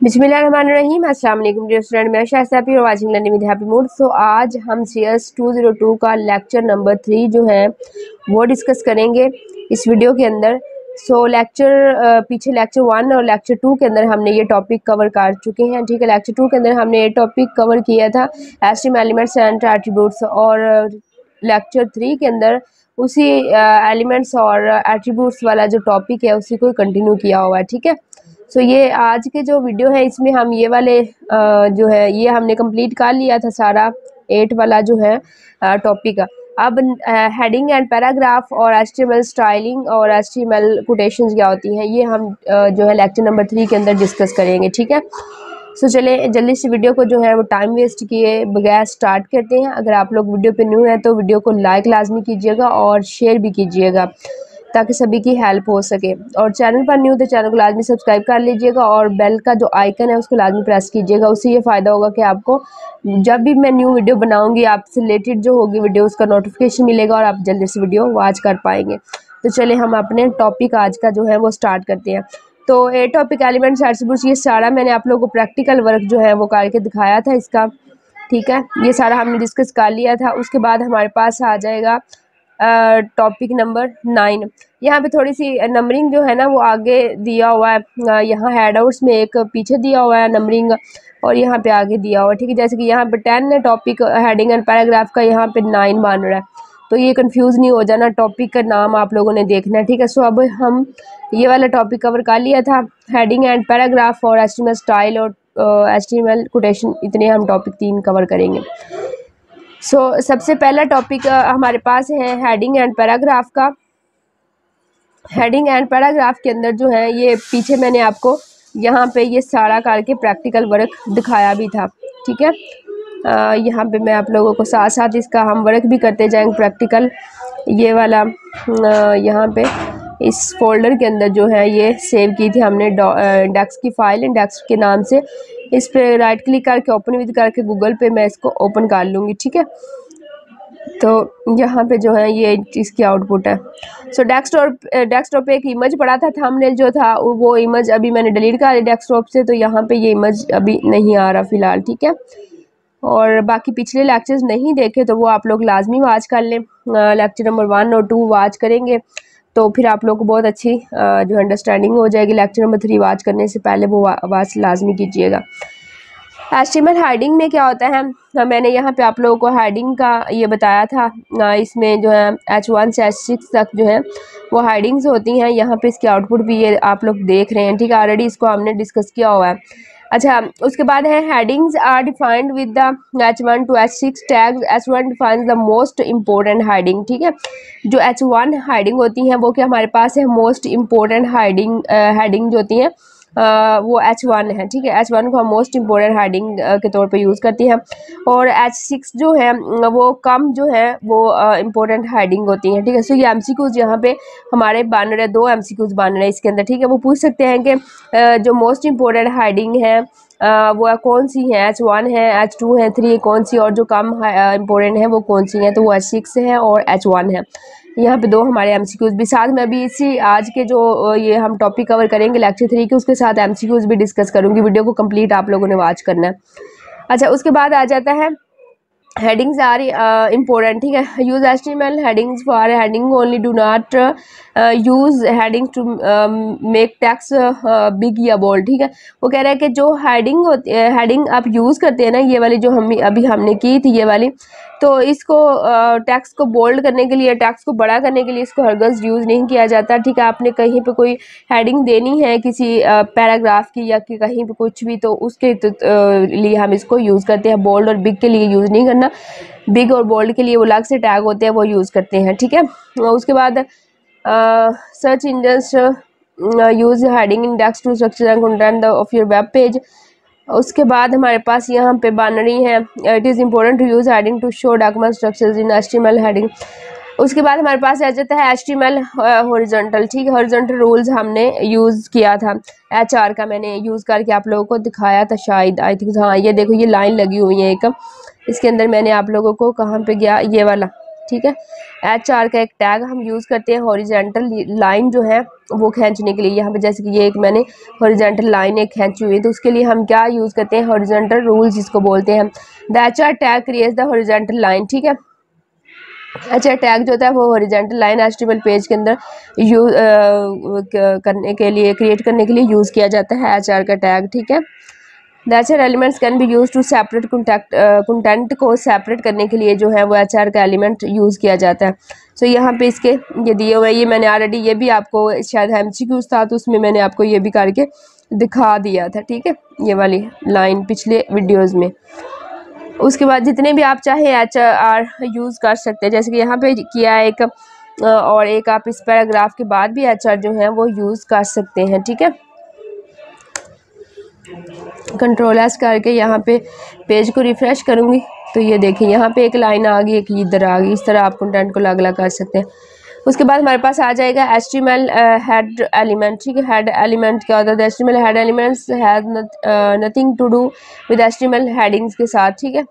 बिस्मिल्लाहिर्रहमानिर्रहीम। अस्सलाम वालेकुम डियर स्टूडेंट, मैं शाइस्ता और watching learning with happy mood. So आज हम CS 202 का लेक्चर नंबर 3 जो है वो डिस्कस करेंगे इस वीडियो के अंदर। सो पीछे लेक्चर 1 और लेक्चर 2 के अंदर हमने ये टॉपिक कवर कर चुके हैं। ठीक है, लेक्चर 2 के अंदर हमने ये टॉपिक कवर किया था HTML एलिमेंट्स एंड एट्रीब्यूट्स, और लेक्चर 3 के अंदर उसी एलिमेंट्स और एट्रीब्यूट्स वाला जो टॉपिक है उसी को कंटिन्यू किया हुआ है। ठीक है, सो ये आज के जो वीडियो है इसमें हम ये वाले जो है ये हमने कंप्लीट कर लिया था सारा 8 वाला जो है टॉपिक। अब हेडिंग एंड पैराग्राफ और HTML स्टाइलिंग और HTML कोटेशंस क्या होती हैं ये हम जो है लेक्चर नंबर 3 के अंदर डिस्कस करेंगे। ठीक है, सो चले जल्दी से वीडियो को जो है वो टाइम वेस्ट किए बगैर स्टार्ट करते हैं। अगर आप लोग वीडियो पे न्यू हैं तो वीडियो को लाइक लाजमी कीजिएगा और शेयर भी कीजिएगा ताकि सभी की हेल्प हो सके, और चैनल पर न्यू तो चैनल को लाजमी सब्सक्राइब कर लीजिएगा और बेल का जो आइकन है उसको लाजमी प्रेस कीजिएगा। उससे ये फ़ायदा होगा कि आपको जब भी मैं न्यू वीडियो बनाऊंगी आपसे रिलेटेड जो होगी वीडियो उसका नोटिफिकेशन मिलेगा और आप जल्दी से वीडियो वॉच कर पाएंगे। तो चले हम अपने टॉपिक आज का जो है वो स्टार्ट करते हैं। तो ये टॉपिक एलिमेंट्स एट्रिब्यूट्स ये सारा मैंने आप लोगों को प्रैक्टिकल वर्क जो है वो करके दिखाया था इसका। ठीक है, ये सारा हमने डिस्कस कर लिया था। उसके बाद हमारे पास आ जाएगा टॉपिक नंबर 9। यहाँ पे थोड़ी सी नंबरिंग जो है ना वो आगे दिया हुआ है। यहाँ हैंडआउट्स में एक पीछे दिया हुआ है नंबरिंग और यहाँ पे आगे दिया हुआ है। ठीक है, जैसे कि यहाँ पे 10 है टॉपिक हेडिंग एंड पैराग्राफ का, यहाँ पे 9 बन रहा है, तो ये कंफ्यूज नहीं हो जाना, टॉपिक का नाम आप लोगों ने देखना है। ठीक है, सो अब हम ये वाला टॉपिक कवर कर लिया था, हेडिंग एंड पैराग्राफ और HTML स्टाइल और HTML कोटेशन, इतने हम टॉपिक 3 कवर करेंगे। सो सबसे पहला टॉपिक हमारे पास है हेडिंग एंड पैराग्राफ का। हेडिंग एंड पैराग्राफ के अंदर जो है ये पीछे मैंने आपको यहाँ पे ये सारा करके प्रैक्टिकल वर्क दिखाया भी था। ठीक है, यहाँ पे मैं आप लोगों को साथ साथ इसका हम वर्क भी करते जाएंगे प्रैक्टिकल। ये वाला यहाँ पे इस फोल्डर के अंदर जो है ये सेव की थी हमने इंडेक्स की फाइल, इंडेक्स के नाम से। इस पे राइट क्लिक करके ओपन विद करके गूगल पे मैं इसको ओपन कर लूँगी। ठीक है, तो यहाँ पे जो है ये इसकी आउटपुट है। सो डेस्कटॉप पे एक इमेज पड़ा था, थंबनेल जो था वो इमेज अभी मैंने डिलीट कर दी डेस्कटॉप से, तो यहाँ पे ये इमेज अभी नहीं आ रहा फ़िलहाल। ठीक है, और बाकी पिछले लेक्चर्स नहीं देखे तो वो आप लोग लाजमी वॉच कर लें। लेक्चर नंबर 1 और 2 वॉच करेंगे तो फिर आप लोग को बहुत अच्छी जो अंडरस्टैंडिंग हो जाएगी। लेक्चर नंबर 3 वॉच करने से पहले वो वॉच लाजमी कीजिएगा। HTML हेडिंग में क्या होता है, मैंने यहाँ पे आप लोगों को हेडिंग का ये बताया था। इसमें जो है H1 से H6 तक जो है वो हेडिंग्स होती हैं। यहाँ पे इसकी आउटपुट भी ये आप लोग देख रहे हैं। ठीक है, ऑलरेडी इसको हमने डिस्कस किया हुआ है। अच्छा, उसके बाद है headings are defined with the H1 to H6 tags. H1 defines the most important heading. ठीक है, जो H1 हेडिंग होती हैं वो क्या हमारे पास है मोस्ट इम्पोर्टेंट हेडिंग जो होती हैं वो H1 है। ठीक है, H1 को हम मोस्ट इम्पोर्टेंट हेडिंग के तौर पे यूज़ करती हैं, और H6 जो है वो कम जो है वो इम्पोर्टेंट हेडिंग होती हैं। ठीक है, सो ये MCQs यहाँ पे हमारे बन रहे 2 MCQs बन रहे हैं इसके अंदर। ठीक है, वो पूछ सकते हैं कि जो मोस्ट इम्पोर्टेंट हेडिंग है वो कौन सी है, H1 है, H2 है, 3 कौन सी, और जो कम इम्पोर्टेंट है वो कौन सी है, तो वो H6 है और H1 है। यहाँ पे 2 हमारे MCQs भी साथ में अभी इसी आज के जो ये हम टॉपिक कवर करेंगे लेक्चर 3 के, उसके साथ MCQs भी डिस्कस करूँगी। वीडियो को कंप्लीट आप लोगों ने वॉच करना है। अच्छा, उसके बाद आ जाता है हेडिंग्स आर इम्पोर्टेंट। ठीक है, use HTML headings for heading only, do not use heading to make text big या बोल्ड। ठीक है, वो कह रहा है कि जो हेडिंग होती है, हेडिंग आप यूज़ करते हैं ना, ये वाली जो हम अभी हमने की थी ये वाली, तो इसको टेक्स्ट को बोल्ड करने के लिए, टेक्स्ट को बड़ा करने के लिए इसको हरगज़ यूज़ नहीं किया जाता। ठीक है, आपने कहीं पे कोई हेडिंग देनी है किसी पैराग्राफ की या कि कहीं पे कुछ भी, तो उसके लिए हम इसको यूज़ करते हैं। बोल्ड और बिग के लिए यूज़ नहीं करना, बिग और बोल्ड के लिए वो अलग से टैग होते हैं वो यूज़ करते हैं। ठीक है, उसके बाद search engines use heading index to structure and content of your web page. उसके बाद हमारे पास यहाँ पे बन रही है it is important to use heading to show document structures in HTML heading. उसके बाद हमारे पास आ जाता है HTML हॉरिजॉन्टल। ठीक है, हॉरिजॉन्टल रूल्स हमने यूज़ किया था, HR का मैंने यूज़ करके आप लोगों को दिखाया था शायद, आई थिंक। हाँ, ये देखो ये लाइन लगी हुई है एक, इसके अंदर मैंने आप लोगों को कहाँ पे गया ये वाला। ठीक है। HR का एक टैग हम यूज़ करते हैं हॉरिजेंटल लाइन जो है वो खींचने के लिए। यहाँ पे जैसे कि ये एक मैंने हॉरिजेंटल लाइन एक खींची हुई है, तो उसके लिए हम क्या यूज़ करते हैं, हॉरिजेंटल रूल जिसको बोलते हैं। The HR tag creates the horizontal line, ठीक है। अच्छा, टैग जो होता है वो हॉरिजेंटल लाइन HTML पेज के अंदर यूज करने के लिए, क्रिएट करने के लिए यूज़ किया जाता है HR का टैग, ठीक है। The HR elements can be use to separate content को सेपरेट करने के लिए जो है वो HR का एलिमेंट यूज़ किया जाता है। सो यहाँ पे इसके ये दिए हुए, ये मैंने ऑलरेडी ये भी आपको शायद MCQ था तो उसमें मैंने आपको ये भी करके दिखा दिया था, ठीक है, ये वाली लाइन पिछले वीडियोज़ में। उसके बाद जितने भी आप चाहे HR यूज़ कर सकते हैं, जैसे कि यहाँ पे किया है एक, और एक आप इस पैराग्राफ के बाद भी HR जो है वो यूज़ कर सकते हैं, ठीक है। Ctrl+S करके यहाँ पे पेज को रिफ़्रेश करूँगी तो ये देखिए यहाँ पे एक लाइन आ गई, एक इधर आ गई। इस तरह आप कंटेंट को अलग अलग कर सकते हैं। उसके बाद हमारे पास आ जाएगा HTML हेड एलिमेंट, ठीक है। हेड एलिमेंट क्या होता है, HTML head elements has nothing to do with HTML headings के साथ, ठीक है।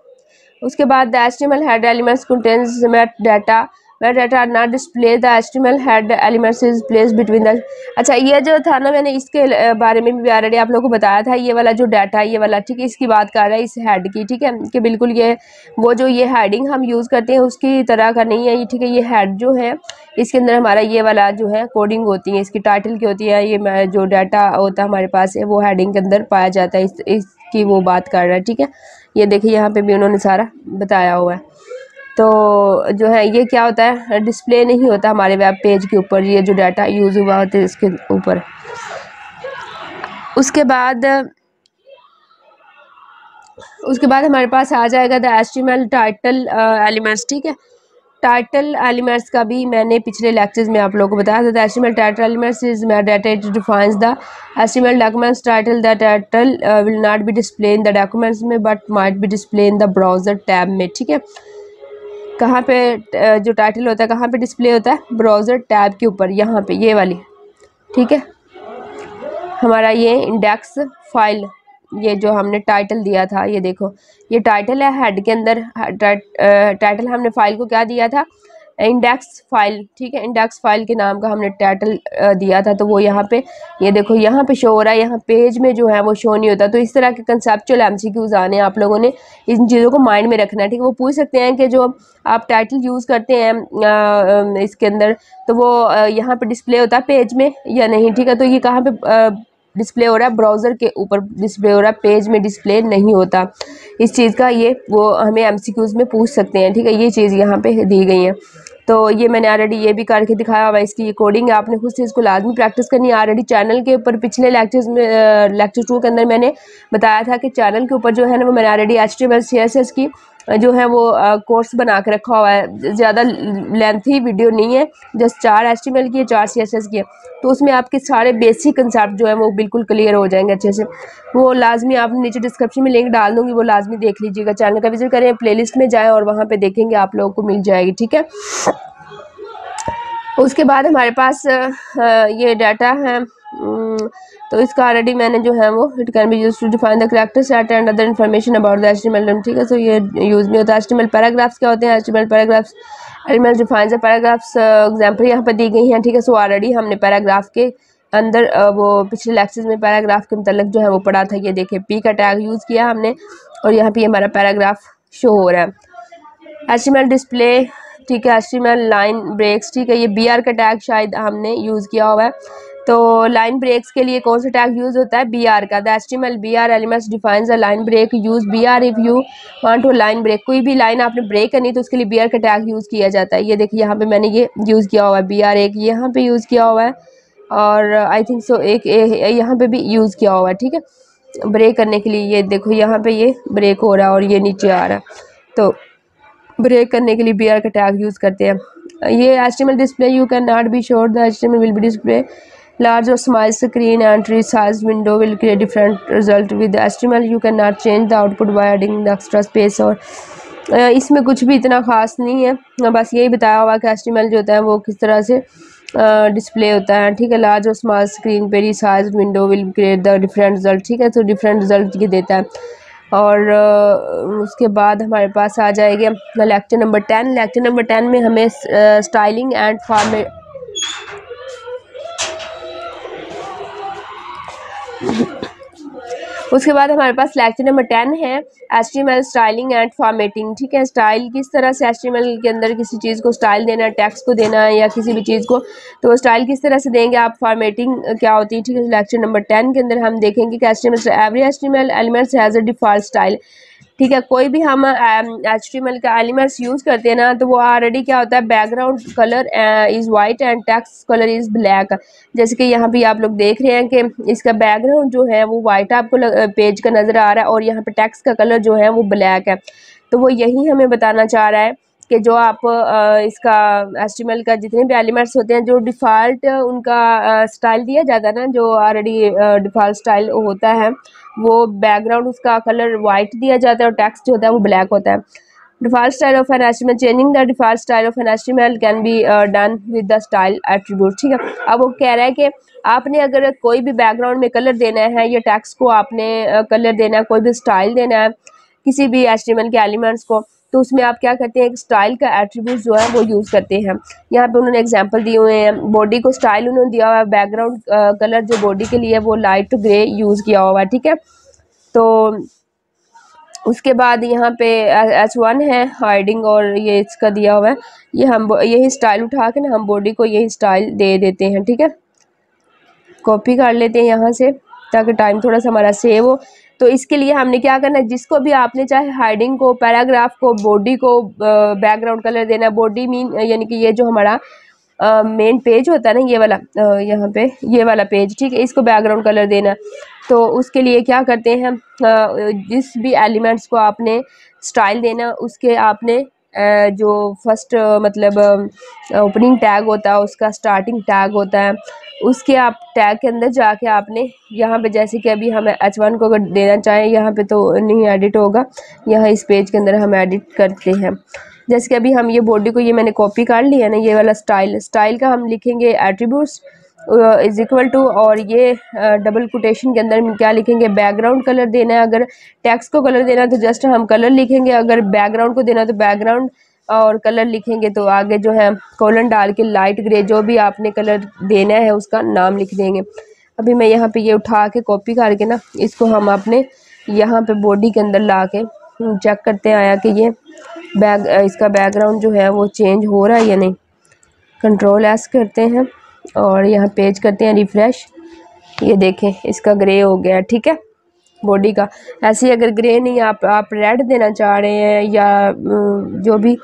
उसके बाद the HTML head elements contains meta data where data are not display the HTML head elements is placed between the। अच्छा, ये जो था ना, मैंने इसके बारे में भी ऑलरेडी आप लोगों को बताया था। ये वाला जो डाटा, ये वाला, ठीक है, इसकी बात कर रहा है, इस हेड की, ठीक है, कि बिल्कुल ये वो जो ये हेडिंग हम यूज़ करते हैं उसकी तरह का नहीं है ये, ठीक है। ये हेड जो है इसके अंदर हमारा ये वाला जो है कोडिंग होती है, इसकी टाइटल की होती है, ये जो डाटा होता है हमारे पास है वो हेडिंग के अंदर पाया जाता है, इसकी वो बात कर रहा है, ठीक है। ये देखिए यहाँ पे भी उन्होंने सारा बताया हुआ है। तो जो है ये क्या होता है, डिस्प्ले नहीं होता हमारे वेब पेज के ऊपर, ये जो डाटा यूज़ हुआ होता है इसके ऊपर। उसके बाद हमारे पास आ जाएगा द HTML टाइटल एलिमेंट्स, ठीक है। टाइटल एलिमेंट्स का भी मैंने पिछले लेक्चर्स में आप लोगों को बताया था। The HTML title elements is data it defines the HTML documents title. The title will not be display in the documents में but might be display in the browser tab में, ठीक है। कहाँ पे जो टाइटल होता है कहाँ पे डिस्प्ले होता है, ब्राउज़र टैब के ऊपर, यहाँ पे ये वाली, ठीक है। हमारा ये इंडेक्स फाइल, ये जो हमने टाइटल दिया था, ये देखो ये टाइटल है हेड के अंदर। टाइटल हमने फाइल को क्या दिया था, इंडेक्स फाइल, ठीक है। इंडेक्स फाइल के नाम का हमने टाइटल दिया था, तो वो यहाँ पे ये देखो यहाँ पे शो हो रहा है, यहाँ पेज में जो है वो शो नहीं होता। तो इस तरह के कंसेप्चुअल MCQs आने, आप लोगों ने इन चीज़ों को माइंड में रखना है, ठीक है। वो पूछ सकते हैं कि जो आप टाइटल यूज़ करते हैं इसके अंदर, तो वो यहाँ पे डिस्प्ले होता है पेज में या नहीं, ठीक है। तो ये कहाँ पे डिस्प्ले हो रहा है, ब्राउज़र के ऊपर डिस्प्ले हो रहा है, पेज में डिस्प्ले नहीं होता। इस चीज़ का ये वो हमें MCQs में पूछ सकते हैं, ठीक है। ये चीज़ यहाँ पे दी गई है। तो ये मैंने ऑलरेडी ये भी करके दिखाया हुआ है, इसकी ये कोडिंग आपने खुद से इसको लाजमी प्रैक्टिस करनी है। ऑलरेडी चैनल के ऊपर पिछले लेक्चर्स में लेक्चर 2 के अंदर मैंने बताया था कि चैनल के ऊपर जो है ना वो मैंने ऑलरेडी HTML CSS की जो है वो कोर्स बना के रखा हुआ है। ज़्यादा लेंथी वीडियो नहीं है, जस्ट 4 HTML की है, 4 CSS की है। तो उसमें आपके सारे बेसिक कंसेप्ट जो है वो बिल्कुल क्लियर हो जाएंगे अच्छे से। वो लाजमी आप नीचे डिस्क्रिप्शन में लिंक डाल दूँगी, वो लाजमी देख लीजिएगा। चैनल का विजिट करें, प्लेलिस्ट में जाएँ और वहाँ पर देखेंगे, आप लोगों को मिल जाएगी, ठीक है। उसके बाद हमारे पास ये डाटा है, तो इसका ऑलरेडी मैंने जो है वो it can be use to define the character set and other information about the HTML, ठीक है। तो ये यूज़ नहीं होता। HTML पैराग्राफ्स क्या होते हैं, HTML paragraphs elements defines the paragraphs, example यहाँ पर दी गई हैं, ठीक है। सो ऑलरेडी हमने पैराग्राफ के अंदर वो पिछले लेक्चर्स में पैराग्राफ के मतलब जो है वो पढ़ा था। ये देखिए P का टैग यूज़ किया हमने और यहाँ पे हमारा पैराग्राफ शो हो रहा है। HTML डिस्प्ले, ठीक है। HTML लाइन ब्रेक्स, ठीक है। ये BR का टैग शायद हमने यूज़ किया हुआ है। तो लाइन ब्रेक्स के लिए कौन सा टैग यूज़ होता है, BR का। The HTML BR elements defines a line break, use BR if you want to line break. कोई भी लाइन आपने ब्रेक करनी तो उसके लिए BR का टैग यूज़ किया जाता है। ये देखिए यहाँ पे मैंने ये यूज़ किया हुआ है, BR एक यहाँ पे यूज़ किया हुआ है और आई थिंक सो एक यहाँ पे भी यूज़ किया हुआ है, ठीक है, ब्रेक करने के लिए। ये देखो यहाँ पे ये ब्रेक हो रहा है और ये नीचे आ रहा है, तो ब्रेक करने के लिए BR का टैग यूज़ करते हैं। ये HTML display you can not be sure the HTML will be display large or small screen and resized window will create different result with HTML you cannot change the output by adding the extra space। और इसमें कुछ भी इतना ख़ास नहीं है, बस यही बताया हुआ कि HTML जो होता है वो किस तरह से डिस्प्ले होता है, ठीक है। लार्ज और स्मॉल स्क्रीन पे resized window will create the different result, ठीक है। तो डिफरेंट रिजल्ट ये देता है। और उसके बाद हमारे पास आ जाएगा लेक्चर नंबर 10। लेक्चर नंबर 10 में हमें स्टाइलिंग एंड फॉर्मेट उसके बाद हमारे पास लेक्चर नंबर 10 है HTML स्टाइलिंग एंड फॉर्मेटिंग। ठीक है, स्टाइल किस तरह से HTML के अंदर किसी चीज़ को स्टाइल देना है, टेक्स्ट को देना है या किसी भी चीज़ को, तो वो स्टाइल किस तरह से देंगे आप, फॉर्मेटिंग क्या होती है। ठीक है, लेक्चर नंबर 10 के अंदर हम देखेंगे कि every HTML elements has a default style. ठीक है, कोई भी हम HTML का एलिमेंट्स यूज़ करते हैं ना, तो वो ऑलरेडी क्या होता है, background colour is white and text colour is black. जैसे कि यहाँ पे आप लोग देख रहे हैं कि इसका बैकग्राउंड जो है वो वाइट आपको पेज का नज़र आ रहा है और यहाँ पे टेक्स्ट का कलर जो है वो ब्लैक है। तो वो यही हमें बताना चाह रहा है कि जो आप इसका HTML का जितने भी एलिमेंट्स होते हैं, जो डिफ़ॉल्ट उनका स्टाइल दिया जाता है ना, जो ऑलरेडी डिफ़ॉल्ट स्टाइल होता है, वो बैकग्राउंड उसका कलर वाइट दिया जाता है और टेक्स्ट जो होता है वो ब्लैक होता है। Default style of an HTML, changing the default style of an HTML can be done with the style attribute. ठीक है, अब वो कह रहा है कि आपने अगर कोई भी बैकग्राउंड में कलर देना है या टेक्स्ट को आपने कलर देना है, कोई भी स्टाइल देना है किसी भी HTML के एलिमेंट्स को, तो उसमें आप क्या करते हैं, एक स्टाइल का एट्रीब्यूट जो है वो यूज़ करते हैं। यहाँ पे उन्होंने एग्जांपल दिए हुए हैं, बॉडी को स्टाइल उन्होंने दिया हुआ है, बैकग्राउंड कलर जो बॉडी के लिए वो लाइट ग्रे यूज़ किया हुआ है। ठीक है, तो उसके बाद यहाँ पे H1 है हाइडिंग, और ये इसका दिया हुआ है, ये हम यही स्टाइल उठा के ना हम बॉडी को यही स्टाइल दे देते हैं। ठीक है, कॉपी कर लेते हैं यहाँ से ताकि टाइम थोड़ा सा हमारा सेव हो। तो इसके लिए हमने क्या करना है, जिसको भी आपने चाहे हेडिंग को, पैराग्राफ को, बॉडी को बैकग्राउंड कलर देना है। बॉडी मीन यानी कि ये जो हमारा मेन पेज होता है ना, ये वाला यहाँ पे ये वाला पेज। ठीक है, इसको बैकग्राउंड कलर देना। तो उसके लिए क्या करते हैं, जिस भी एलिमेंट्स को आपने स्टाइल देना, उसके आपने जो फर्स्ट मतलब ओपनिंग टैग होता है, उसका स्टार्टिंग टैग होता है, उसके आप टैग के अंदर जाके आपने यहाँ पे, जैसे कि अभी हम H1 को अगर देना चाहें, यहाँ पे तो नहीं एडिट होगा, यहाँ इस पेज के अंदर हम एडिट करते हैं। जैसे कि अभी हम ये बॉडी को, ये मैंने कॉपी कर लिया ना, ये वाला स्टाइल का हम लिखेंगे एट्रीब्यूट्स इज इक्वल टू, और ये डबल कोटेशन के अंदर क्या लिखेंगे, बैकग्राउंड कलर देना है। अगर टेक्स्ट को कलर देना है तो जस्ट हम कलर लिखेंगे, अगर बैकग्राउंड को देना है तो बैकग्राउंड और कलर लिखेंगे, तो आगे जो है कॉलन डाल के लाइट ग्रे जो भी आपने कलर देना है उसका नाम लिख देंगे। अभी मैं यहाँ पे ये उठा के कॉपी करके ना, इसको हम अपने यहाँ पे बॉडी के अंदर ला के चेक करते हैं आया कि ये इसका बैकग्राउंड जो है वो चेंज हो रहा है या नहीं। कंट्रोल एस करते हैं और यहाँ पेज करते हैं रिफ़्रेश, ये देखें इसका ग्रे हो गया। ठीक है, बॉडी का। ऐसे ही अगर ग्रे नहीं, आप रेड देना चाह रहे हैं या जो भी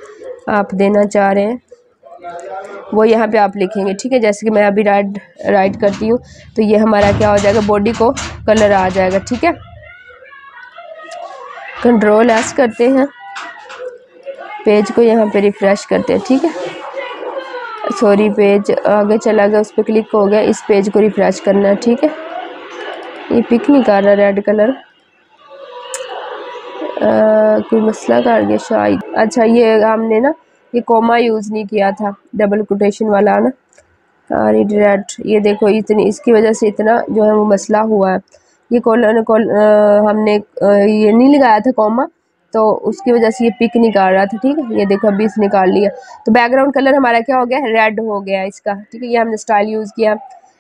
आप देना चाह रहे हैं वो यहाँ पे आप लिखेंगे। ठीक है, जैसे कि मैं अभी राइट करती हूँ तो ये हमारा क्या हो जाएगा, बॉडी को कलर आ जाएगा। ठीक है, कंट्रोल एस करते हैं, पेज को यहाँ पे रिफ़्रेश करते हैं। ठीक है, सॉरी पेज आगे चला गया, उस पर क्लिक हो गया, इस पेज को रिफ़्रेश करना है। ठीक है, ये पिक नहीं कर रहा रेड कलर, कोई मसला कर गया शायद। अच्छा, ये हमने ना ये कोमा यूज़ नहीं किया था, डबल कोटेशन वाला ना, रेड, ये देखो इतनी, इसकी वजह से इतना जो है वो मसला हुआ है। ये हमने ये नहीं लगाया था कोमा, तो उसकी वजह से ये पिक नहीं कर रहा था। ठीक है, ये देखो अभी इसने निकाल लिया, तो बैकग्राउंड कलर हमारा क्या हो गया, रेड हो गया इसका। ठीक है, ये हमने स्टाइल यूज़ किया।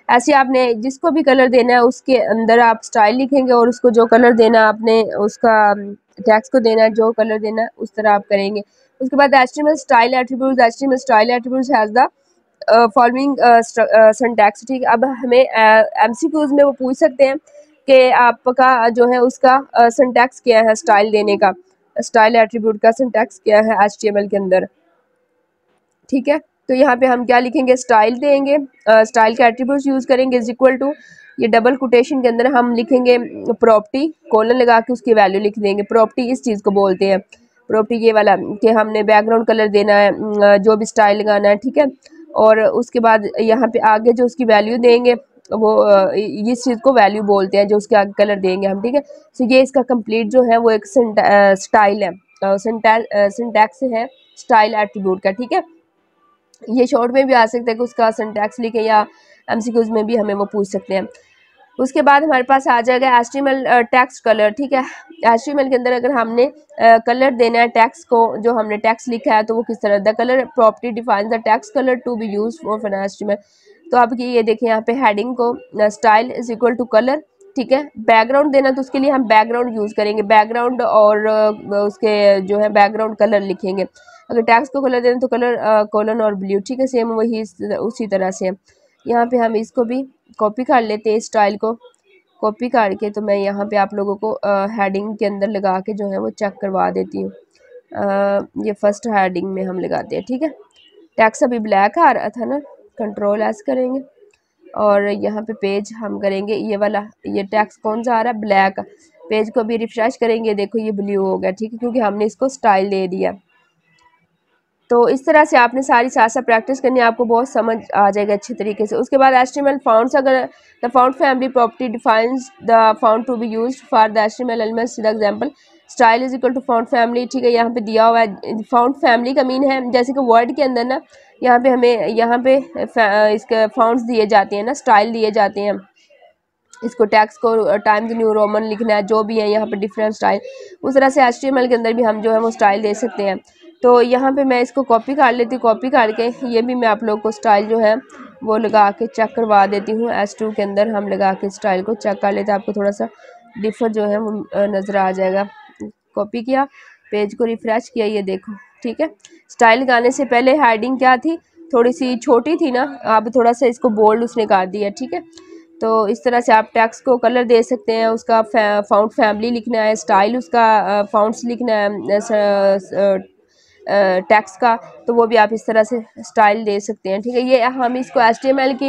ऐसे आपने जिसको भी कलर देना है उसके अंदर आप स्टाइल लिखेंगे और उसको जो कलर देना है आपने उसका टैक्स को देना है, जो कलर देना है उस तरह आप करेंगे। उसके बाद HTML style attributes, HTML style attributes has the following syntax. ठीक है, अब हमें MCQs में वो पूछ सकते हैं कि आपका जो है उसका सिंटैक्स क्या है, स्टाइल देने का, स्टाइल एट्रीब्यूट का सिंटैक्स क्या है HTML के अंदर। ठीक है, तो यहाँ पे हम क्या लिखेंगे, स्टाइल देंगे, स्टाइल का एट्रीब्यूट्स यूज़ करेंगे इज इक्वल टू, ये डबल कोटेशन के अंदर हम लिखेंगे प्रॉपर्टी, कोलन लगा के उसकी वैल्यू लिख देंगे। प्रॉपर्टी इस चीज़ को बोलते हैं, प्रॉपर्टी ये वाला कि हमने बैकग्राउंड कलर देना है, जो भी स्टाइल लगाना है। ठीक है, और उसके बाद यहाँ पे आगे जो उसकी वैल्यू देंगे वो इस चीज़ को वैल्यू बोलते हैं, जो उसके आगे कलर देंगे हम। ठीक है, तो ये इसका कंप्लीट जो है वो एक स्टाइल है, सिंटैक्स है स्टाइल एट्रीब्यूट का। ठीक है, ये शॉर्ट में भी आ सकता है कि उसका सिंटैक्स लिखे, या MCQs में भी हमें वो पूछ सकते हैं। उसके बाद हमारे पास आ जाएगा HTML टेक्स्ट कलर, ठीक है। HTML के अंदर अगर हमने कलर देना है टेक्स्ट को, जो हमने टेक्स्ट लिखा है तो वो किस तरह, the colour property define the text colour to be use for HTML। तो आप ये देखिए यहाँ पे हेडिंग को style is equal to colour, ठीक है। बैकग्राउंड देना तो उसके लिए हम बैकग्राउंड यूज करेंगे, बैकग्राउंड और उसके जो है बैकग्राउंड कलर लिखेंगे। अगर टेक्स्ट को कलर देना तो कलर कॉलन और ब्लू, ठीक है। सेम वही उसी तरह से यहाँ पे हम इसको भी कॉपी कर लेते हैं, स्टाइल को कॉपी करके। तो मैं यहाँ पे आप लोगों को हेडिंग के अंदर लगा के जो है वो चेक करवा देती हूँ। ये फर्स्ट हेडिंग में हम लगाते हैं, ठीक है। टेक्स्ट अभी ब्लैक आ रहा था ना, कंट्रोल एस करेंगे और यहाँ पे पेज हम करेंगे ये वाला, ये टेक्स्ट कौन सा आ रहा है, ब्लैक। पेज को भी रिफ्रेश करेंगे, देखो ये ब्लू हो गया, ठीक है, क्योंकि हमने इसको स्टाइल दे दिया। तो इस तरह से आपने सारी साथ साथ प्रैक्टिस करनी है, आपको बहुत समझ आ जाएगा अच्छे तरीके से। उसके बाद HTML फाउंड्स, अगर the font family property defines the font to be used for the HTML elements, the example style is equal to font family, ठीक है। यहाँ पे दिया हुआ है फाउंड फैमिली का मीन है, जैसे कि वर्ड के अंदर ना यहाँ पे हमें यहाँ पे इसके फाउंड्स दिए जाते हैं ना, स्टाइल दिए जाते हैं। इसको टेक्स्ट को टाइम्स न्यू रोमन लिखना है, जो भी है यहाँ पे डिफरेंट स्टाइल, उस तरह से HTML के अंदर भी हम जो है वो स्टाइल दे सकते हैं। तो यहाँ पे मैं इसको कॉपी कर लेती हूँ, कॉपी करके ये भी मैं आप लोग को स्टाइल जो है वो लगा के चेक करवा देती हूँ। H2 के अंदर हम लगा के स्टाइल को चेक कर लेते हैं, आपको थोड़ा सा डिफर जो है वो नज़र आ जाएगा। कॉपी किया, पेज को रिफ्रेश किया, ये देखो, ठीक है। स्टाइल लगाने से पहले हेडिंग क्या थी, थोड़ी सी छोटी थी ना, अब थोड़ा सा इसको बोल्ड उसने कर दिया, ठीक है। तो इस तरह से आप टेक्स्ट को कलर दे सकते हैं, उसका फाउंड फैमिली लिखना है, स्टाइल उसका फाउंड्स लिखना है टेक्स्ट का, तो वो भी आप इस तरह से स्टाइल दे सकते हैं, ठीक है। ये हम इसको HTML के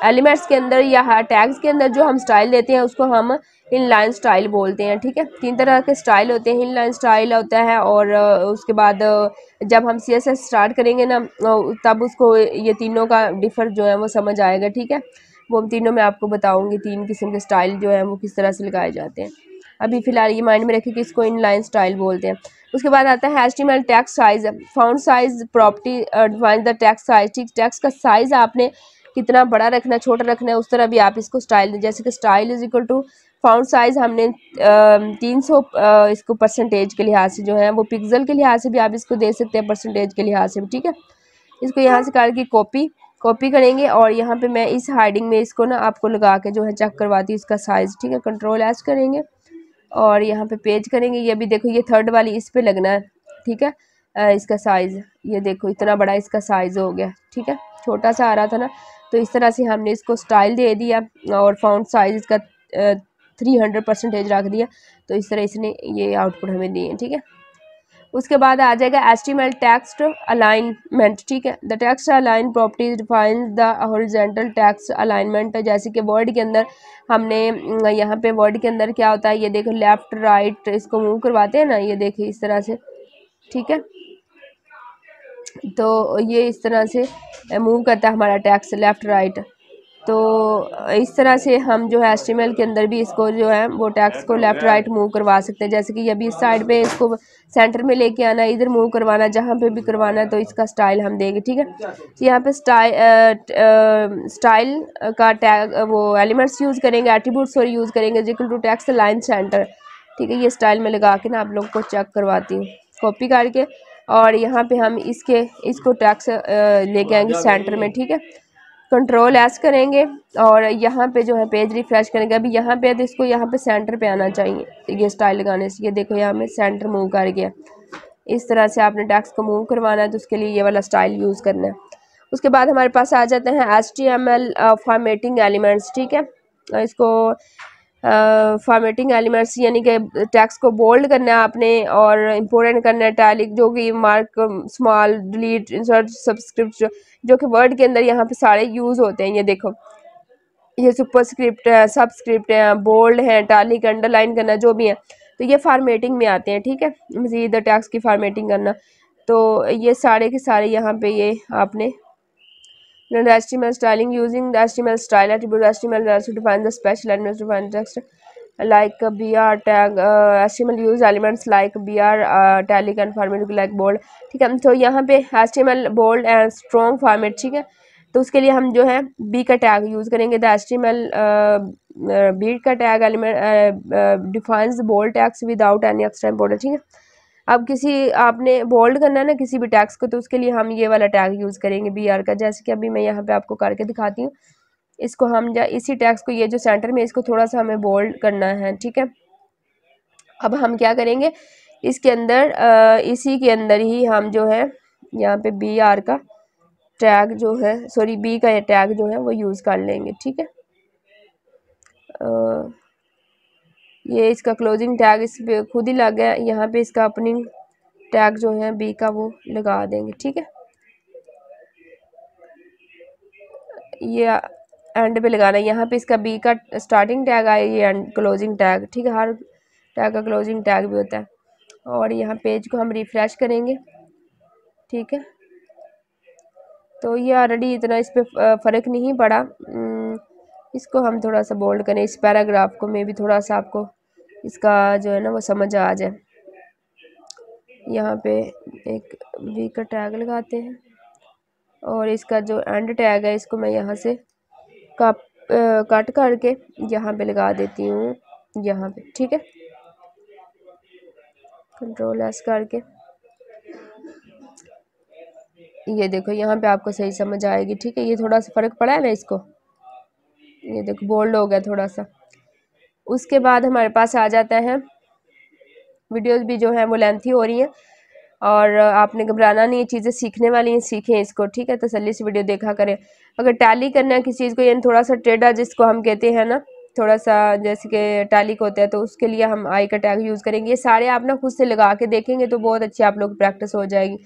एलिमेंट्स के अंदर या टैग्स के अंदर जो हम स्टाइल देते हैं उसको हम इनलाइन स्टाइल बोलते हैं, ठीक है। 3 तरह के स्टाइल होते हैं, इनलाइन स्टाइल होता है और उसके बाद जब हम CSS स्टार्ट करेंगे ना तब उसको ये तीनों का डिफर जो है वो समझ आएगा, ठीक है। वो तीनों मैं आपको बताऊंगी, 3 किस्म के स्टाइल जो है वो किस तरह से लगाए जाते हैं। अभी फ़िलहाल ये माइंड में रखिए कि इसको इनलाइन स्टाइल बोलते हैं। उसके बाद आता है HTML text size, found size property define the text size, ठीक। टेक्स्ट का साइज आपने कितना बड़ा रखना है, छोटा रखना है, उस तरह भी आप इसको स्टाइल दें। जैसे कि style is equal to font size हमने 300 इसको परसेंटेज के लिहाज से जो है वो पिक्सल के लिहाज से भी आप इसको दे सकते हैं, परसेंटेज के लिहाज से भी, ठीक है। इसको यहाँ से करके कॉपी करेंगे और यहाँ पे मैं इस हेडिंग में इसको ना आपको लगा के जो है चेक करवाती हूँ इसका साइज़, ठीक है। कंट्रोल एस करेंगे और यहाँ पे पेज करेंगे, ये भी देखो ये थर्ड वाली इस पे लगना है, ठीक है। इसका साइज़ ये देखो इतना बड़ा इसका साइज़ हो गया, ठीक है, छोटा सा आ रहा था ना। तो इस तरह से हमने इसको स्टाइल दे दिया और फाउंड साइज इसका 300% रख दिया, तो इस तरह इसने ये आउटपुट हमें दिए, ठीक है। उसके बाद आ जाएगा HTML टेक्स्ट अलाइनमेंट, ठीक है। The text align properties define the horizontal text alignment, जैसे कि वर्ड के अंदर हमने यहाँ पे वर्ड के अंदर क्या होता है, ये देखो लेफ्ट राइट इसको मूव करवाते हैं ना, ये देखिए इस तरह से, ठीक है। तो ये इस तरह से मूव करता है हमारा टेक्स्ट लेफ्ट राइट। तो इस तरह से हम जो है HTML के अंदर भी इसको जो है वो टेक्स्ट को लेफ़्ट राइट मूव करवा सकते हैं। जैसे कि अभी इस साइड पे इसको सेंटर में लेके आना, इधर मूव करवाना, जहाँ पे भी करवाना है, तो इसका स्टाइल हम देंगे, ठीक है। तो यहाँ पे स्टाइल का टैग वो एलिमेंट्स यूज़ करेंगे, एट्रीब्यूट्स और यूज़ करेंगे equal to text align centre, ठीक है। ये स्टाइल में लगा के ना आप लोग को चेक करवाती हूँ कॉपी करके, और यहाँ पे हम इसको टेक्स्ट लेके आएंगे सेंटर में, ठीक है। कंट्रोल एस करेंगे और यहाँ पे जो है पेज रिफ्रेश करेंगे। अभी यहाँ पे है तो इसको यहाँ पे सेंटर पे आना चाहिए ये स्टाइल लगाने से, ये देखो यहाँ में सेंटर मूव कर गया। इस तरह से आपने टेक्स्ट को मूव करवाना है तो उसके लिए ये वाला स्टाइल यूज़ करना है। उसके बाद हमारे पास आ जाते हैं HTML फॉर्मेटिंग एलिमेंट्स, ठीक है। इसको फॉर्मेटिंग एलिमेंट्स यानी कि टेक्स्ट को बोल्ड करना है आपने और इम्पोर्टेंट करना है, टैलिक जो कि mark small delete insert subscript जो कि वर्ड के अंदर यहाँ पे सारे यूज़ होते हैं। ये देखो ये सुपरस्क्रिप्ट है, सबस्क्रिप्ट है, बोल्ड है, टैलिक अंडरलाइन करना जो भी है, तो ये फॉर्मेटिंग में आते हैं, ठीक है। मज़ीद टेक्स्ट की फॉर्मेटिंग करना, तो ये सारे के सारे यहाँ पे ये आपने HTML styling using the HTML style attribute HTML also define the special elements to define text like BR tag HTML use elements like BR italic and format like bold, ठीक है। तो यहाँ पे HTML bold and strong format, ठीक है। तो उसके लिए हम जो है बी का टैग यूज़ करेंगे। द HTML बी का tag element defines the bold tags without any extra important. ठीक है, अब किसी आपने बोल्ड करना है ना किसी भी टैग्स को, तो उसके लिए हम ये वाला टैग यूज़ करेंगे BR का। जैसे कि अभी मैं यहाँ पे आपको करके दिखाती हूँ। इसको हम इसी टैग्स को, ये जो सेंटर में, इसको थोड़ा सा हमें बोल्ड करना है। ठीक है, अब हम क्या करेंगे, इसके अंदर इसी के अंदर ही हम जो है यहाँ पे BR का टैग जो है, सॉरी बी का टैग जो है वो यूज़ कर लेंगे। ठीक है, ये इसका क्लोजिंग टैग इस पे खुद ही लग गया, यहाँ पे इसका ओपनिंग टैग जो है बी का वो लगा देंगे। ठीक है, ये एंड पे लगाना है, यहाँ पे इसका बी का स्टार्टिंग टैग आए, ये एंड क्लोजिंग टैग। ठीक है, हर टैग का क्लोजिंग टैग भी होता है। और यहाँ पेज को हम रिफ्रेश करेंगे। ठीक है, तो ये ऑलरेडी इतना इस पर फ़र्क नहीं पड़ा। इसको हम थोड़ा सा बोल्ड करें, इस पैराग्राफ को, में भी थोड़ा सा आपको इसका जो है ना वो समझ आ जाए। यहाँ पे एक वी का टैग लगाते हैं और इसका जो एंड टैग है इसको मैं यहाँ से कट करके यहाँ पे लगा देती हूँ, यहाँ पे। ठीक है, Ctrl+S करके ये देखो यहाँ पे आपको सही समझ आएगी। ठीक है, ये थोड़ा सा फ़र्क पड़ा है ना इसको, ये देखो बोल्ड हो गया थोड़ा सा। उसके बाद हमारे पास आ जाता है, वीडियोस भी जो है वो लेंथी हो रही हैं और आपने घबराना नहीं है, चीज़ें सीखने वाली हैं, सीखें इसको। ठीक है, तसल्ली से वीडियो देखा करें। अगर टैली करना है किसी चीज़ को, यानी थोड़ा सा टेढ़ा जिसको हम कहते हैं ना, थोड़ा सा जैसे कि टैली होता है, तो उसके लिए हम आई का टैग यूज़ करेंगे। ये सारे आप ना खुद से लगा के देखेंगे तो बहुत अच्छी आप लोग प्रैक्टिस हो जाएगी।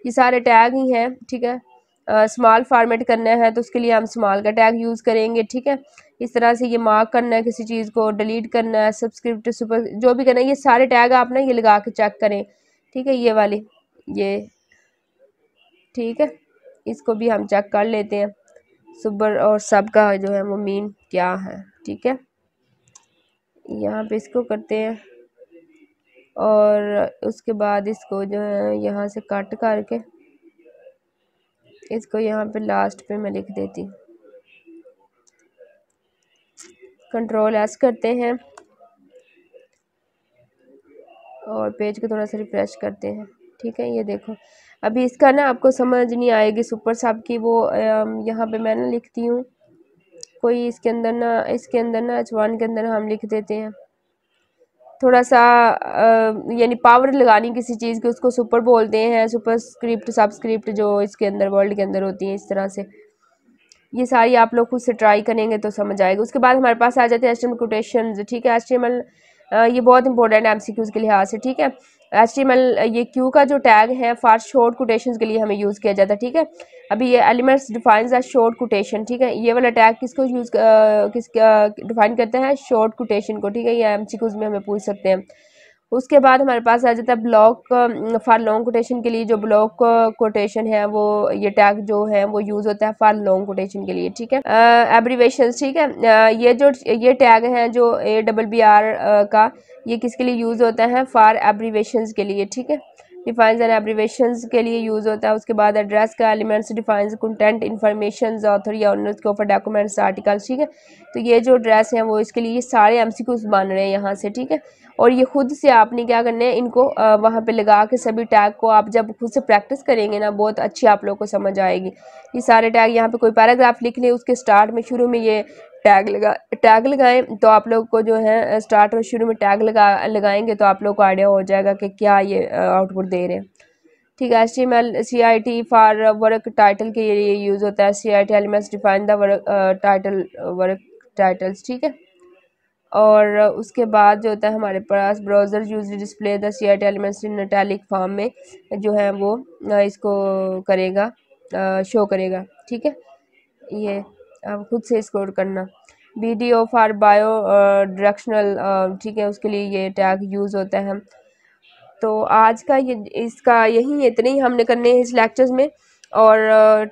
ये सारे टैग ही हैं। ठीक है, स्मॉल फॉर्मेट करना है तो उसके लिए हम स्मॉल का टैग यूज़ करेंगे। ठीक है, इस तरह से ये मार्क करना है किसी चीज़ को, डिलीट करना है, सब्सक्रिप्ट सुपर जो भी करना है, ये सारे टैग आप ना ये लगा के चेक करें। ठीक है, ये वाली ये, ठीक है, इसको भी हम चेक कर लेते हैं सुपर और सब का जो है वो मीन क्या है। ठीक है, यहाँ पे इसको करते हैं और उसके बाद इसको जो है यहाँ से कट करके इसको यहाँ पे लास्ट पे मैं लिख देती हूँ। Ctrl+S करते हैं और पेज को थोड़ा सा रिफ्रेश करते हैं। ठीक है, ये देखो अभी इसका ना आपको समझ नहीं आएगी सुपर सब की, वो यहाँ पे मैं ना लिखती हूँ कोई, इसके अंदर ना H1 के अंदर हम लिख देते हैं थोड़ा सा यानी पावर लगानी किसी चीज़ की, उसको सुपर बोलते हैं, सुपर स्क्रिप्ट सबस्क्रिप्ट जो इसके अंदर वर्ल्ड के अंदर होती है। इस तरह से ये सारी आप लोग खुद से ट्राई करेंगे तो समझ आएगा। उसके बाद हमारे पास आ जाते हैं HTML कोटेशंस। ठीक है, HTML ये बहुत इंपॉर्टेंट है MCQs के लिहाज से। ठीक है, HTML ये Q का जो टैग है फॉर शॉर्ट कोटेशंस के लिए हमें यूज़ किया जाता है। ठीक है, अभी ये elements defines a short quotation. ठीक है, ये वाला टैग किसको डिफाइन करता है, शॉर्ट कोटेशन को। ठीक है, ये MCQs में हमें पूछ सकते हैं। उसके बाद हमारे पास आ जाता है ब्लॉक फॉर लॉन्ग कोटेशन के लिए, जो ब्लॉक कोटेशन है वो ये टैग जो है वो यूज़ होता है फॉर लॉन्ग कोटेशन के लिए। ठीक है, एब्रीवेशंस। ठीक है, ये टैग है जो ABBR का, ये किसके लिए यूज़ होता है, फॉर एब्रीवेशंस के लिए। ठीक है, डिफाइंस एंड एब्रीवेशंस के लिए यूज़ होता है। उसके बाद एड्रेस का elements defines content information author या ऑनर्स के ऊपर डॉक्यूमेंट्स आर्टिकल्स। ठीक है, तो ये जो एड्रेस है वो इसके लिए ये सारे MCQs बन रहे हैं यहाँ से। ठीक है, और ये खुद से आपने क्या करना है, इनको वहाँ पे लगा के सभी टैग को आप जब खुद से प्रैक्टिस करेंगे ना, बहुत अच्छी आप लोग को समझ आएगी। ये सारे टैग यहाँ पे कोई पैराग्राफ लिख ले, उसके स्टार्ट में शुरू में ये टैग लगाएं तो आप लोग को जो है स्टार्ट और शुरू में टैग लगाएंगे तो आप लोग को आइडिया हो जाएगा कि क्या ये आउटपुट दे रहे हैं। ठीक है, HTML CIT for work title के लिए यूज़ होता है। CIT elements define the work titles. ठीक है, और उसके बाद जो होता है हमारे पास browser use display the CIT elements in italic form में जो है वो इसको करेगा, शो करेगा। ठीक है, ये आप खुद से स्कोर करना। BDO for bio directional. ठीक है, उसके लिए ये टैग यूज़ होता है। तो आज का इसका इतने ही हमने करने हैं इस लेक्चर्स में। और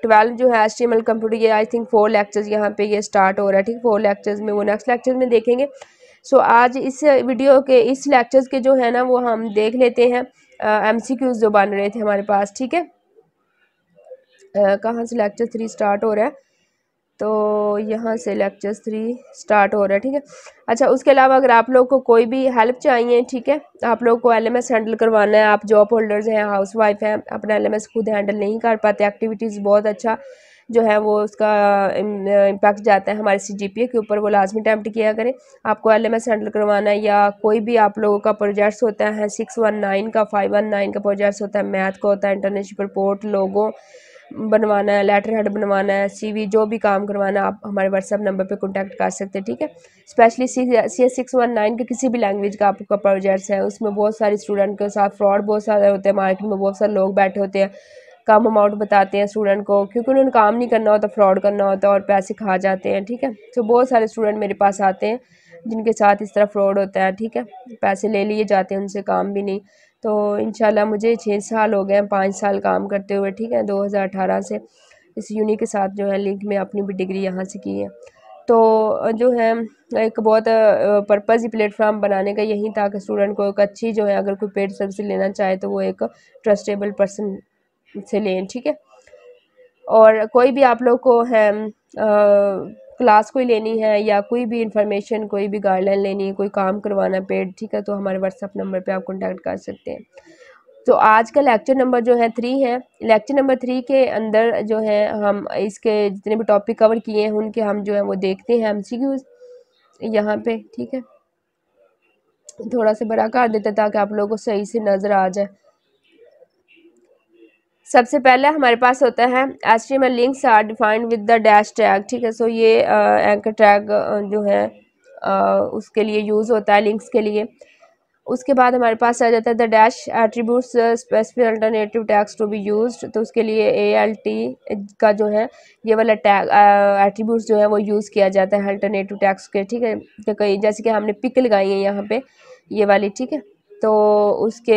12 जो है HTML कंप्यूटर, ये आई थिंक 4 लेक्चर्स यहाँ पे ये स्टार्ट हो रहा है। ठीक, 4 लेक्चर्स में, वो नेक्स्ट लेक्चर्स में देखेंगे। सो आज इस वीडियो के इस लेक्चर्स के जो है ना वो हम देख लेते हैं MCQs जो बन रहे थे हमारे पास। ठीक है, कहाँ से लेक्चर 3 स्टार्ट हो रहा है, तो यहाँ से लेक्चर 3 स्टार्ट हो रहा है, ठीक है। अच्छा, उसके अलावा अगर आप लोग को कोई भी हेल्प चाहिए, ठीक है, आप लोग को एलएमएस हैंडल करवाना है, आप जॉब होल्डर्स हैं, हाउस वाइफ हैं, अपना एलएमएस खुद हैंडल नहीं कर पाते, एक्टिविटीज़ बहुत अच्छा जो है वो उसका इम्पैक्ट जाता है हमारे सीजीपीए के ऊपर, वो लाजमी अटेम्प्ट किया करें। आपको एलएमएस हैंडल करवाना है या कोई भी आप लोगों का प्रोजेक्ट्स होता है 619 का 519 का प्रोजेक्ट्स होता है, मैथ का होता है, इंटर्नशिप रिपोर्ट, लोगो बनवाना है, लेटर हेड बनवाना है, सीवी, जो भी काम करवाना है आप हमारे व्हाट्सएप नंबर पे कांटेक्ट कर सकते हैं, ठीक है। स्पेशली CS619 के किसी भी लैंग्वेज का आपका प्रोजेक्ट्स है, उसमें बहुत सारे स्टूडेंट के साथ फ्रॉड बहुत सारे होते हैं, मार्केट में बहुत सारे लोग बैठे होते हैं, कम अमाउंट बताते हैं स्टूडेंट को, क्योंकि उन्होंने काम नहीं करना होता, फ्रॉड करना होता है और पैसे खा जाते हैं, ठीक है। तो बहुत सारे स्टूडेंट मेरे पास आते हैं जिनके साथ इस तरह फ्रॉड होता है, ठीक है, पैसे ले लिए जाते हैं उनसे, काम भी नहीं। तो इंशाल्लाह मुझे 6 साल हो गए हैं, 5 साल काम करते हुए, ठीक है, 2018 से इस यूनी के साथ जो है लिंक में अपनी भी डिग्री यहाँ से की है। तो जो है एक बहुत पर्पज़ ही प्लेटफॉर्म बनाने का यही था कि स्टूडेंट को एक अच्छी जो है, अगर कोई पेड सर्विस लेना चाहे तो वो एक ट्रस्टेबल पर्सन से लें, ठीक है। और कोई भी आप लोग को है क्लास कोई लेनी है या कोई भी इंफॉर्मेशन, कोई भी गाइडलाइन लेनी है, कोई काम करवाना पेड, ठीक है, तो हमारे व्हाट्सएप नंबर पे आप कांटेक्ट कर सकते हैं। तो आज का लेक्चर नंबर जो है 3 है। लेक्चर नंबर 3 के अंदर जो है हम इसके जितने भी टॉपिक कवर किए हैं उनके हम जो है वो देखते हैं एमसीक्यूज यहाँ पे, ठीक है। थोड़ा सा बड़ा कर देते ताकि आप लोगों को सही से नज़र आ जाए। सबसे पहले हमारे पास होता है HTML links are defined with the dash tag, ठीक है। सो ये एंकर टैग जो है उसके लिए यूज़ होता है, लिंक्स के लिए। उसके बाद हमारे पास आ जाता है the dash attributes specific alternative tags to be used, तो उसके लिए ALT का जो है ये वाला टैग एट्रीब्यूट्स जो है वो यूज़ किया जाता है अल्टरनेटिव टैग्स के, ठीक है। तो कई जैसे कि हमने पिक लगाई है यहाँ पे ये वाली, ठीक है, तो उसके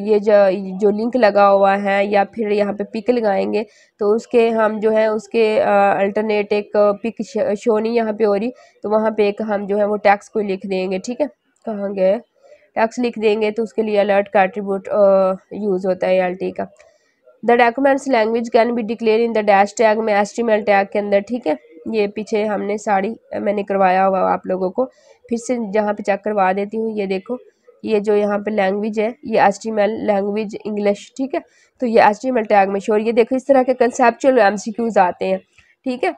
ये जो लिंक लगा हुआ है या फिर यहाँ पे पिक लगाएंगे तो उसके हम जो है उसके अल्टरनेट एक पिक शो नहीं यहाँ पे हो रही, तो वहाँ पे एक हम जो है वो टैग्स को लिख देंगे, ठीक है। कहाँ गए, टैक्स लिख देंगे तो उसके लिए अलर्ट का एट्रीब्यूट यूज़ होता है ALT का। The documents language can be declare in the dash tag में HTML टैग के अंदर, ठीक है। ये पीछे हमने मैंने करवाया हुआ आप लोगों को, फिर से जहाँ पे चेक करवा देती हूँ। ये देखो, ये जो यहाँ पे लैंग्वेज है ये HTML लैंग्वेज इंग्लिश, ठीक है, तो ये HTML टैग में शोर। ये देखो इस तरह के कंसेप्चुअल MCQs आते हैं, ठीक है।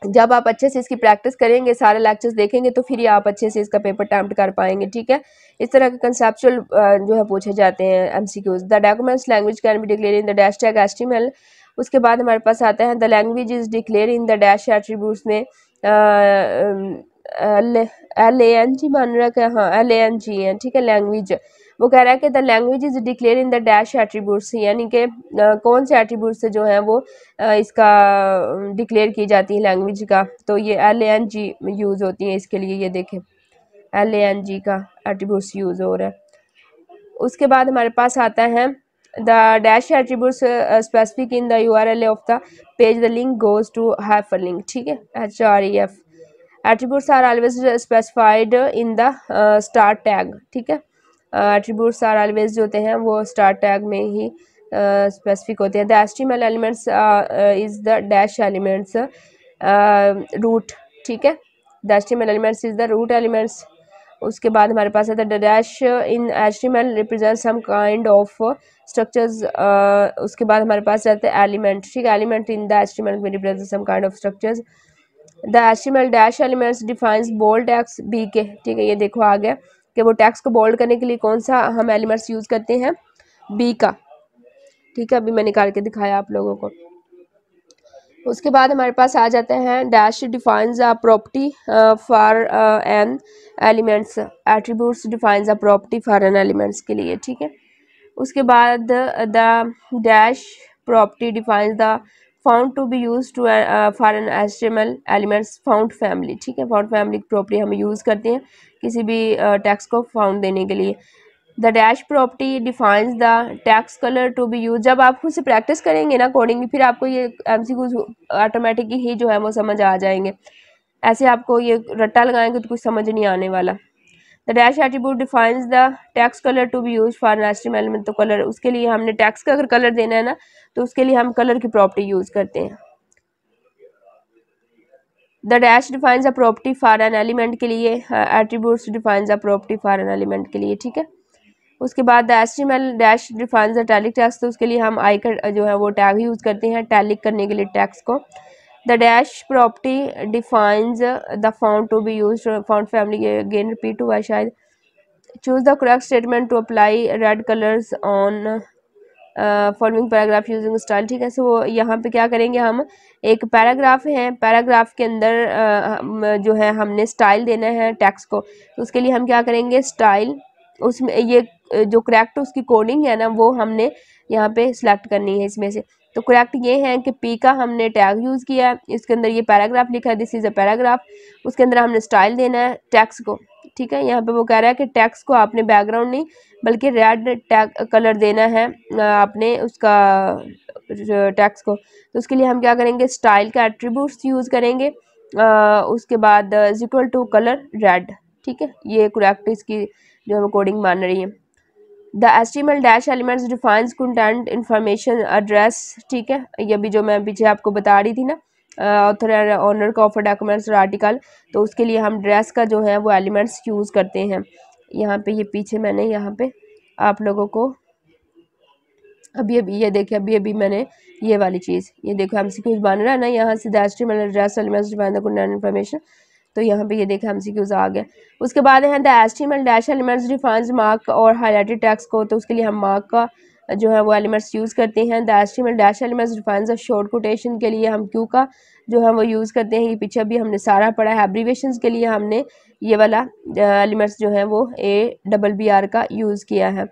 जब आप अच्छे से इसकी प्रैक्टिस करेंगे, सारे लेक्चर्स देखेंगे, तो फिर ही आप अच्छे से इसका पेपर अटेम्प्ट कर पाएंगे, ठीक है। इस तरह के कंसेप्चुअल जो है पूछे जाते हैं MCQs। The documents language can be declare in the dash tag HTML। उसके बाद हमारे पास आता है the language is declare in the dash attributes में LANG मान रखा है, हाँ LANG है, ठीक है, लैंग्वेज। वो कह रहा है कि the language is declare in the dash attributes, यानी कि कौन से एट्रीब्यूट्स से जो है वो इसका डिक्लेयर की जाती है लैंग्वेज का, तो ये LANG यूज़ होती है इसके लिए। ये देखें LANG का एट्रीब्यूट्स यूज़ हो रहा है। उसके बाद हमारे पास आता है the dash attributes specific in the URL of the page, the link goes to hyperlink, ठीक है, HREF। Attributes are always specified in the start tag, ठीक है। एट्रीब्यूट्स आर ऑलवेज जो होते हैं वो स्टार्ट टैग में ही स्पेसिफिक होते हैं। The HTML elements is the dash elements root, ठीक है, the HTML elements is the root elements. उसके बाद हमारे पास आता है the dash in HTML represent some kind of structures. उसके बाद हमारे पास आता है एलिमेंट, ठीक है, एलिमेंट इन द HTML में represent some kind of structures. The HTML dash elements defines bold text B के, ठीक है। ये देखो आ गया कि वो टेक्स्ट को बोल्ड करने के लिए कौन सा हम एलिमेंट्स यूज़ करते हैं, बी का, ठीक है, अभी मैं निकाल के दिखाया आप लोगों को। उसके बाद हमारे पास आ जाते हैं dash defines a property for an elements, attributes defines a property for an elements के लिए, ठीक है। उसके बाद the dash property defines the font to be use to for an HTML elements font family, ठीक है। फाउंड फैमिली की property हम यूज़ करते हैं किसी भी टेक्स्ट को फाउंड देने के लिए। The dash property defines the text colour to be use. जब आप खुद से प्रैक्टिस करेंगे ना कोडिंग, फिर आपको ये MCQ ऑटोमेटिक ही जो है वो समझ आ जाएंगे। ऐसे आपको ये रट्टा लगाएंगे तो कुछ समझ नहीं आने वाला। The dash attribute defines the text colour to be use for an HTML element, तो कलर उसके लिए हमने टेक्स्ट का अगर कलर देना है ना तो उसके लिए हम कलर की प्रॉपर्टी यूज़ करते हैं। The dash defines a property for an element के लिए, attributes defines a property for an element के लिए, ठीक है। उसके बाद the HTML dash defines the italic tax, तो उसके लिए हम आई का जो है वो टैग यूज़ करते हैं टैलिक करने के लिए टैक्स को। The dash property defines the font to be used, font family again repeat हुआ है शायद। Choose the correct statement to apply red colours on following paragraph using style, ठीक है। सो यहाँ पे क्या करेंगे हम, एक पैराग्राफ है, पैराग्राफ के अंदर जो है हमने स्टाइल देना है टेक्स्ट को, तो उसके लिए हम क्या करेंगे, स्टाइल, उसमें ये जो करेक्ट उसकी कोडिंग है ना वो हमने यहाँ पे सिलेक्ट करनी है इसमें से। तो करेक्ट ये है कि पी का हमने टैग यूज़ किया है, इसके अंदर ये पैराग्राफ लिखा है, दिस इज़ अ पैराग्राफ, उसके अंदर हमने स्टाइल देना है टेक्स्ट को, ठीक है। यहाँ पे वो कह रहा है कि टेक्स्ट को आपने बैकग्राउंड नहीं बल्कि रेड टैग कलर देना है आपने उसका टेक्स्ट को, तो उसके लिए हम क्या करेंगे, स्टाइल का एट्रीब्यूट्स यूज़ करेंगे, उसके बाद is equal to colour red, ठीक है। ये करेक्ट इसकी जो है कोडिंग मान रही है। The HTML dash elements defines content information address, ठीक है। ये भी जो मैं पीछे आपको बता रही थी ना, ऑथर एंड ऑनर का ऑफर डॉक्यूमेंट्स और आर्टिकल, तो उसके लिए हम ड्रेस का जो है वो एलिमेंट्स यूज़ करते हैं। यहाँ पे ये पीछे मैंने यहाँ पे आप लोगों को अभी ये देखिए, अभी मैंने ये वाली चीज़, ये देखो MCQs बन रहा है ना, यहाँ से the HTML address elements define the content information, तो यहाँ पे ये देखा MCQs आ गया। उसके बाद है the HTML dash elements defines mark और हाईलाइटेड टेक्स्ट को, तो उसके लिए हम मार्क का जो है वो एलिमेंट्स यूज़ करते हैं। The HTML dash elements defines short quotation के लिए हम क्यू का जो है वो यूज़ करते हैं, ये पीछे भी हमने सारा पढ़ा है। एब्रीवेशंस के लिए हमने ये वाला एलिमेंट्स जो है वो ABBR का यूज़ किया है।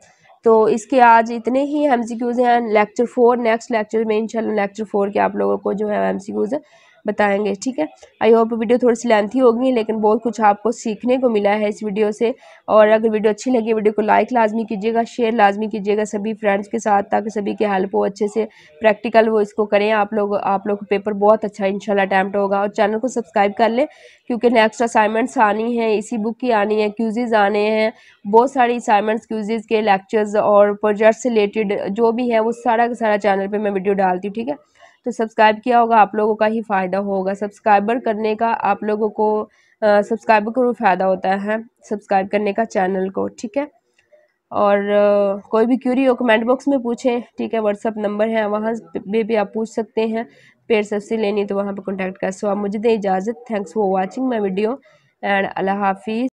तो इसके आज इतने ही MCQs हैं। लेक्चर 4 नेक्स्ट लेक्चर में इंशाल्लाह लेक्चर 4 के आप लोगों को जो है MCQs बताएंगे, ठीक है। आई होप वीडियो थोड़ी सी लेंथी होगी लेकिन बहुत कुछ आपको सीखने को मिला है इस वीडियो से। और अगर वीडियो अच्छी लगी वीडियो को लाइक लाजमी कीजिएगा, शेयर लाजमी कीजिएगा सभी फ्रेंड्स के साथ, ताकि सभी की हेल्प हो, अच्छे से प्रैक्टिकल वो इसको करें। आप लोग का पेपर बहुत अच्छा इंशाल्लाह अटैम्प्ट होगा। और चैनल को सब्सक्राइब कर लें क्योंकि नेक्स्ट असाइनमेंट्स आनी है, इसी बुक की आनी है, क्यूजेज आने हैं, बहुत सारी असाइनमेंट्स क्यूजेज के लेक्चर्स और प्रोजेक्ट से रिलेटेड जो भी है वो सारा का सारा चैनल पे मैं वीडियो डालती हूँ, ठीक है। तो सब्सक्राइब किया होगा, आप लोगों का ही फ़ायदा होगा। सब्सक्राइबर करने का आप लोगों को सब्सक्राइबर को भी फ़ायदा होता है सब्सक्राइब करने का चैनल को, ठीक है। और कोई भी क्यूरी हो कमेंट बॉक्स में पूछें, ठीक है। व्हाट्सअप नंबर है, वहाँ पे भी आप पूछ सकते हैं। पेड सब्सिडी लेनी तो वहाँ पर कॉन्टैक्ट कर। सो आप मुझे दें इजाज़त। Thanks for watching my video and अल्लाह हाफिज़।